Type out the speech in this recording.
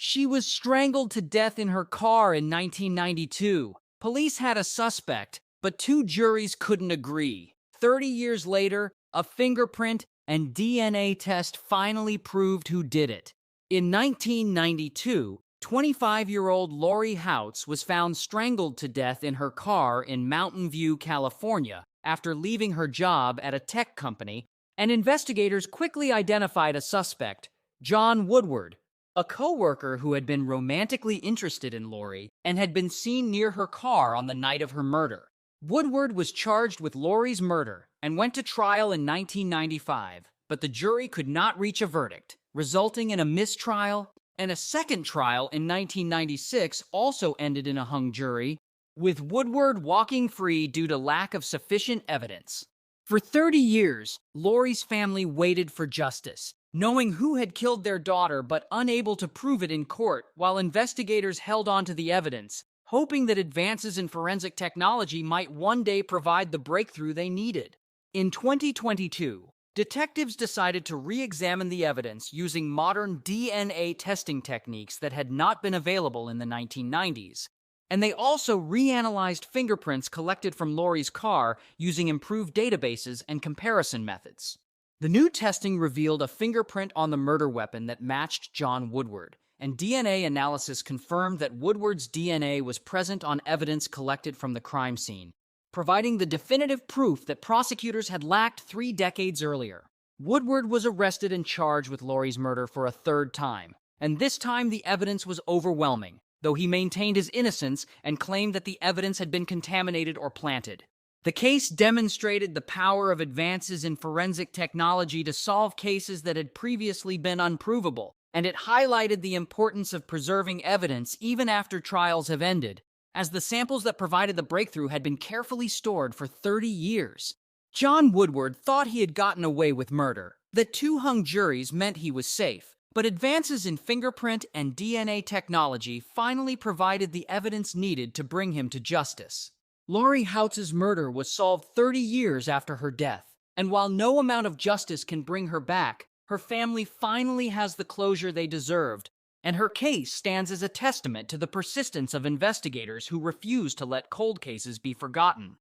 She was strangled to death in her car in 1992. Police had a suspect, but two juries couldn't agree. 30 years later, a fingerprint and DNA test finally proved who did it. In 1992, 25-year-old Laurie Houts was found strangled to death in her car in Mountain View, California, after leaving her job at a tech company, and investigators quickly identified a suspect, John Woodward, a coworker who had been romantically interested in Laurie and had been seen near her car on the night of her murder. Woodward was charged with Laurie's murder and went to trial in 1995, but the jury could not reach a verdict, resulting in a mistrial, and a second trial in 1996 also ended in a hung jury, with Woodward walking free due to lack of sufficient evidence. For 30 years, Laurie's family waited for justice, knowing who had killed their daughter but unable to prove it in court, while investigators held on to the evidence, hoping that advances in forensic technology might one day provide the breakthrough they needed. In 2022, detectives decided to re-examine the evidence using modern DNA testing techniques that had not been available in the 1990s. And they also reanalyzed fingerprints collected from Laurie's car using improved databases and comparison methods. The new testing revealed a fingerprint on the murder weapon that matched John Woodward, and DNA analysis confirmed that Woodward's DNA was present on evidence collected from the crime scene, providing the definitive proof that prosecutors had lacked 3 decades earlier. Woodward was arrested and charged with Laurie's murder for a third time, and this time the evidence was overwhelming, though he maintained his innocence and claimed that the evidence had been contaminated or planted. The case demonstrated the power of advances in forensic technology to solve cases that had previously been unprovable, and it highlighted the importance of preserving evidence even after trials have ended, as the samples that provided the breakthrough had been carefully stored for 30 years. John Woodward thought he had gotten away with murder, that 2 hung juries meant he was safe, but advances in fingerprint and DNA technology finally provided the evidence needed to bring him to justice. Laurie Houts' murder was solved 30 years after her death, and while no amount of justice can bring her back, her family finally has the closure they deserved, and her case stands as a testament to the persistence of investigators who refuse to let cold cases be forgotten.